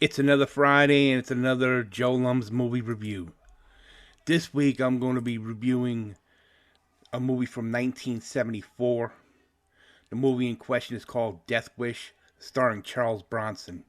It's another Friday and it's another Joe Lum's movie review. This week I'm going to be reviewing a movie from 1974. The movie in question is called Death Wish, starring Charles Bronson.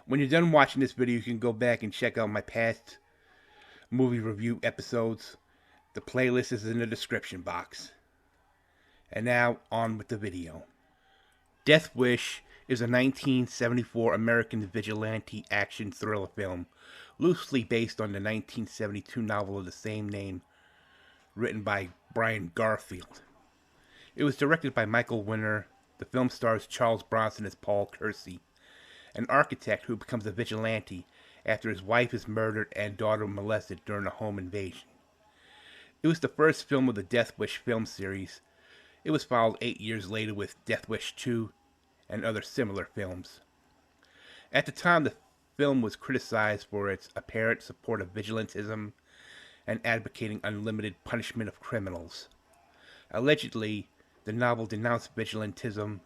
When you're done watching this video, you can go back and check out my past movie review episodes. The playlist is in the description box. And now, on with the video. Death Wish is a 1974 American vigilante action thriller film, loosely based on the 1972 novel of the same name, written by Brian Garfield. It was directed by Michael Winner. The film stars Charles Bronson as Paul Kersey, an architect who becomes a vigilante after his wife is murdered and daughter molested during a home invasion. It was the first film of the Death Wish film series. It was followed 8 years later with Death Wish 2 and other similar films. At the time, the film was criticized for its apparent support of vigilantism and advocating unlimited punishment of criminals. Allegedly, the novel denounced vigilantism,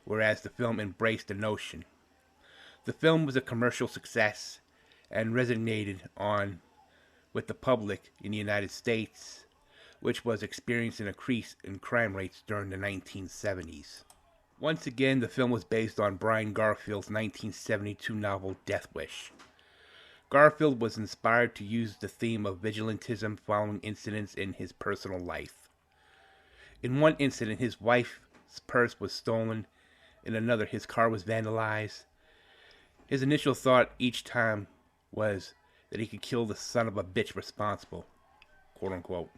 whereas the film embraced the notion. The film was a commercial success and resonated with the public in the United States, which was experiencing an increase in crime rates during the 1970s. Once again, the film was based on Brian Garfield's 1972 novel Death Wish. Garfield was inspired to use the theme of vigilantism following incidents in his personal life. In one incident, his wife's purse was stolen. In another, his car was vandalized. His initial thought each time was that he could kill the son of a bitch responsible, quote unquote.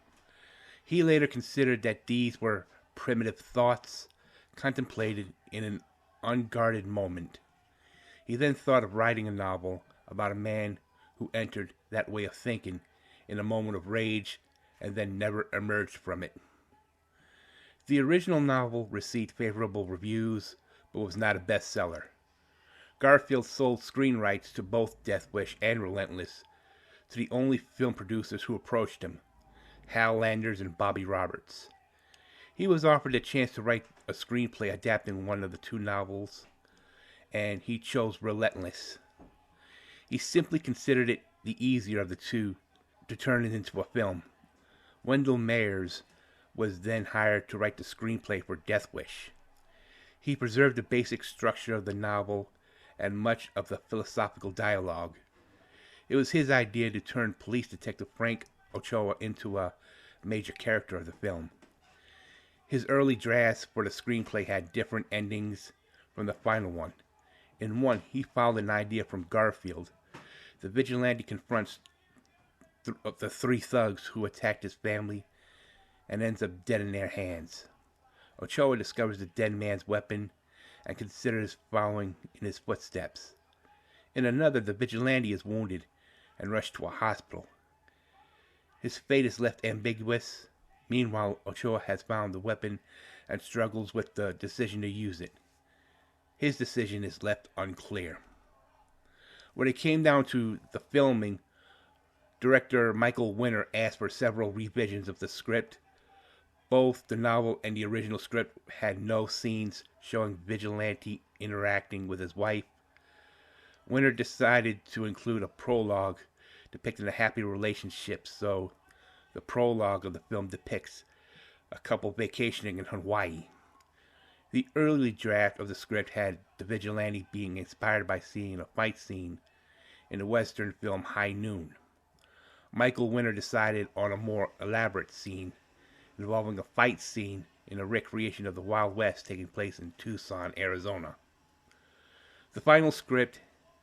He later considered that these were primitive thoughts contemplated in an unguarded moment. He then thought of writing a novel about a man who entered that way of thinking in a moment of rage and then never emerged from it. The original novel received favorable reviews, but was not a bestseller. Garfield sold screen rights to both Death Wish and Relentless to the only film producers who approached him, Hal Landers and Bobby Roberts. He was offered a chance to write a screenplay adapting one of the two novels, and he chose Relentless. He simply considered it the easier of the two to turn it into a film. Wendell Mayers was then hired to write the screenplay for Death Wish. He preserved the basic structure of the novel and much of the philosophical dialogue. It was his idea to turn police detective Frank Ochoa into a major character of the film. His early drafts for the screenplay had different endings from the final one. In one, he followed an idea from Garfield. The vigilante confronts the three thugs who attacked his family and ends up dead in their hands. Ochoa discovers the dead man's weapon and considers following in his footsteps. In another, the vigilante is wounded and rushed to a hospital. His fate is left ambiguous. Meanwhile, Ochoa has found the weapon and struggles with the decision to use it. His decision is left unclear. When it came down to the filming, director Michael Winner asked for several revisions of the script. Both the novel and the original script had no scenes showing Vigilante interacting with his wife. Winner decided to include a prologue depicting a happy relationship, so the prologue of the film depicts a couple vacationing in Hawaii. The early draft of the script had the vigilante being inspired by seeing a fight scene in the Western film High Noon. Michael Winner decided on a more elaborate scene involving a fight scene in a recreation of the Wild West taking place in Tucson, Arizona. The final script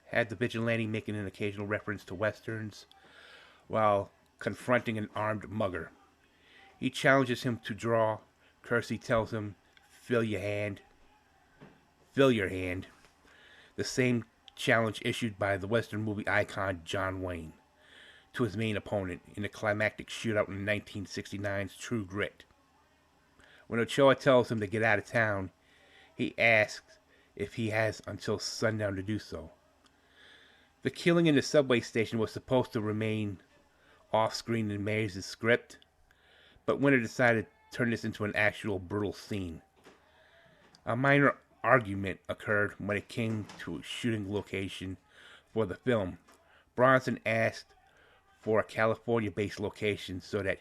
had the vigilante making an occasional reference to Westerns while confronting an armed mugger. He challenges him to draw. Kersey tells him, "Fill your hand." Fill your hand. The same challenge issued by the Western movie icon John Wayne to his main opponent in the climactic shootout in 1969's True Grit. When Ochoa tells him to get out of town, he asks if he has until sundown to do so. The killing in the subway station was supposed to remain off-screen in Mayers' script, but Winner decided to turn this into an actual brutal scene. A minor argument occurred when it came to a shooting location for the film. Bronson asked for a California-based location so that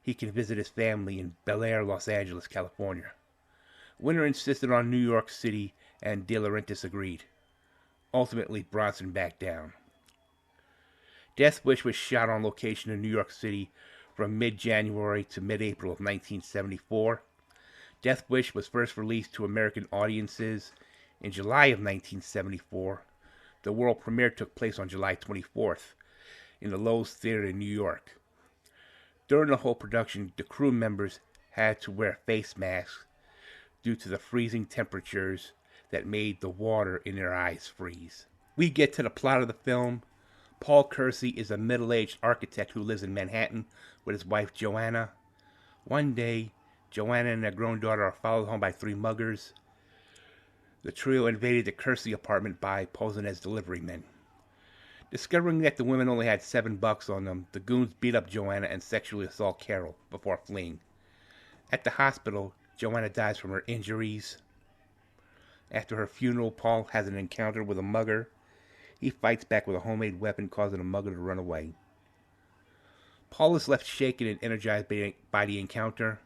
he can visit his family in Bel Air, Los Angeles, California. Winter insisted on New York City, and De Laurentiis agreed. Ultimately, Bronson backed down. Death Wish was shot on location in New York City from mid-January to mid-April of 1974. Death Wish was first released to American audiences in July of 1974. The world premiere took place on July 24th in the Loews Theater in New York. During the whole production, the crew members had to wear face masks due to the freezing temperatures that made the water in their eyes freeze. We get to the plot of the film. Paul Kersey is a middle-aged architect who lives in Manhattan with his wife Joanna. One day, Joanna and their grown daughter are followed home by three muggers. The trio invaded the Kersey apartment by posing as delivery men. Discovering that the women only had $7 on them, the goons beat up Joanna and sexually assault Carol before fleeing. At the hospital, Joanna dies from her injuries. After her funeral, Paul has an encounter with a mugger. He fights back with a homemade weapon, causing the mugger to run away. Paul is left shaken and energized by the encounter.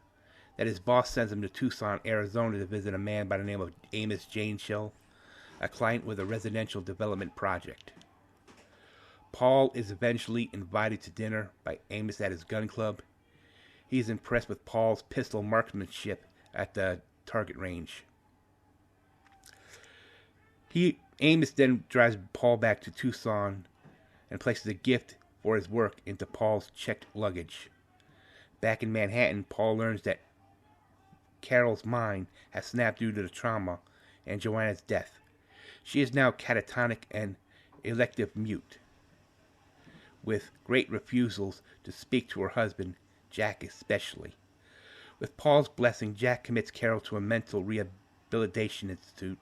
That his boss sends him to Tucson, Arizona to visit a man by the name of Amos Janeshill, a client with a residential development project. Paul is eventually invited to dinner by Amos at his gun club. He is impressed with Paul's pistol marksmanship at the target range. Amos then drives Paul back to Tucson and places a gift for his work into Paul's checked luggage. Back in Manhattan, Paul learns that Carol's mind has snapped due to the trauma and Joanna's death. She is now catatonic and elective mute, with great refusals to speak to her husband, Jack especially. With Paul's blessing, Jack commits Carol to a mental rehabilitation institute.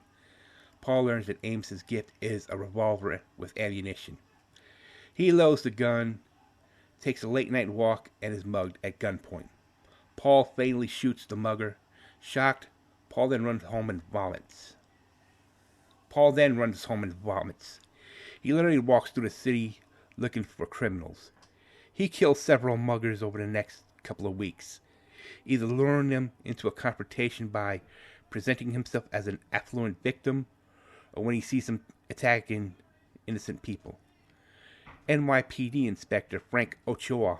Paul learns that Amos's gift is a revolver with ammunition. He loads the gun, takes a late-night walk, and is mugged at gunpoint. Paul fatally shoots the mugger. Shocked, Paul then runs home and vomits. He literally walks through the city looking for criminals. He kills several muggers over the next couple of weeks, either luring them into a confrontation by presenting himself as an affluent victim, or when he sees them attacking innocent people. NYPD Inspector Frank Ochoa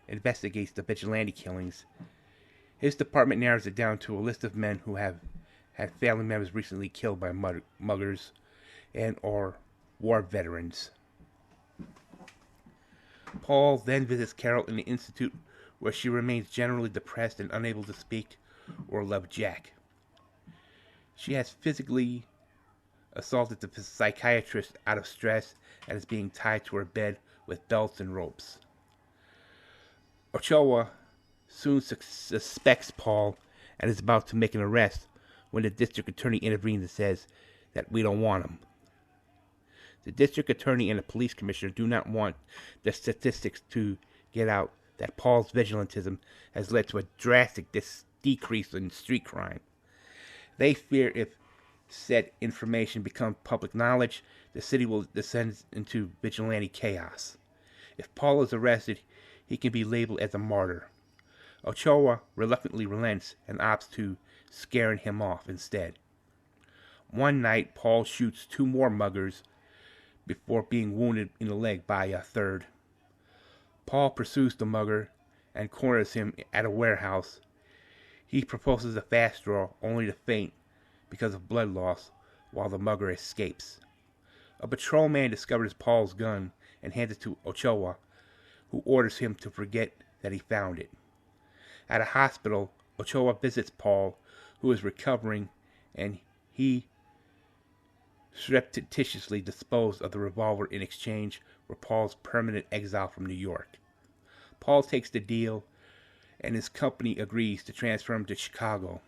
investigates the vigilante killings. His department narrows it down to a list of men who have had family members recently killed by muggers and or war veterans. Paul then visits Carol in the institute, where she remains generally depressed and unable to speak or love Jack. She has physically assaulted the psychiatrist out of stress and is being tied to her bed with belts and ropes. Ochoa soon suspects Paul and is about to make an arrest when the district attorney intervenes and says that we don't want him. The district attorney and the police commissioner do not want the statistics to get out that Paul's vigilantism has led to a drastic decrease in street crime. They fear if said information becomes public knowledge, the city will descend into vigilante chaos. If Paul is arrested, he can be labeled as a martyr. Ochoa reluctantly relents and opts to scaring him off instead. One night, Paul shoots two more muggers before being wounded in the leg by a third. Paul pursues the mugger and corners him at a warehouse. He proposes a fast draw, only to faint because of blood loss, while the mugger escapes. A patrolman discovers Paul's gun and hands it to Ochoa, who orders him to forget that he found it. At a hospital, Ochoa visits Paul, who is recovering, and he surreptitiously disposed of the revolver in exchange for Paul's permanent exile from New York. Paul takes the deal, and his company agrees to transfer him to Chicago.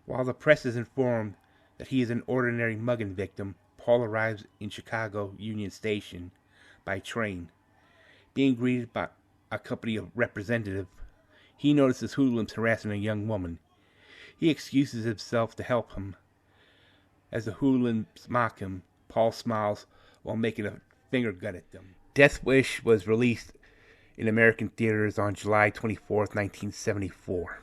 While the press is informed that he is an ordinary mugging victim, Paul arrives in Chicago Union Station by train. Being greeted by a company of representatives, he notices hoodlums harassing a young woman. He excuses himself to help him. As the hoodlums mock him, Paul smiles, while making a finger gun at them. Death Wish was released in American theaters on July 24th, 1974.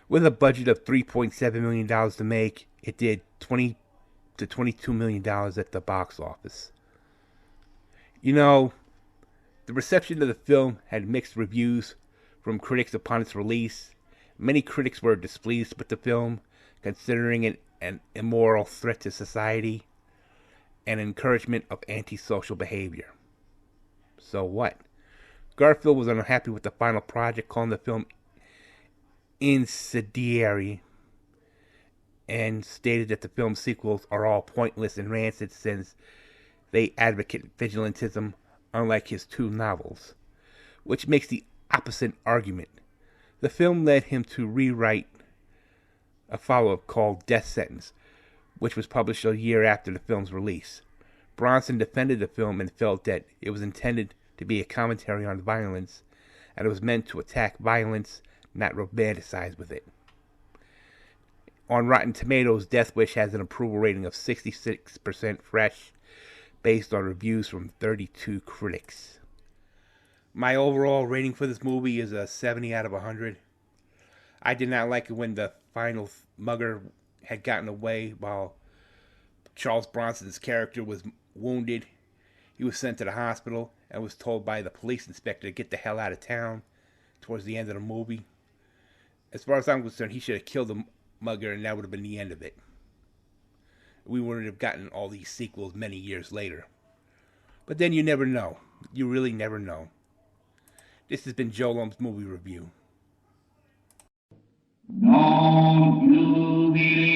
With a budget of $3.7 million to make, it did $20 to $22 million at the box office. You know, the reception of the film had mixed reviews from critics upon its release. Many critics were displeased with the film, considering it an immoral threat to society and encouragement of antisocial behavior. So what? Garfield was unhappy with the final project, calling the film incendiary, and stated that the film's sequels are all pointless and rancid since they advocate vigilantism, unlike his two novels, which makes the opposite argument. The film led him to rewrite a follow-up called Death Sentence, which was published a year after the film's release. Bronson defended the film and felt that it was intended to be a commentary on violence, and it was meant to attack violence, not romanticize with it. On Rotten Tomatoes, Death Wish has an approval rating of 66% fresh, based on reviews from 32 critics. My overall rating for this movie is a 70 out of 100. I did not like it when the final mugger had gotten away while Charles Bronson's character was wounded. He was sent to the hospital and was told by the police inspector to get the hell out of town towards the end of the movie. As far as I'm concerned, he should have killed the mugger and that would have been the end of it. We wouldn't have gotten all these sequels many years later. But then you never know. You really never know. This has been Joe Lum's Movie Review. Don't you believe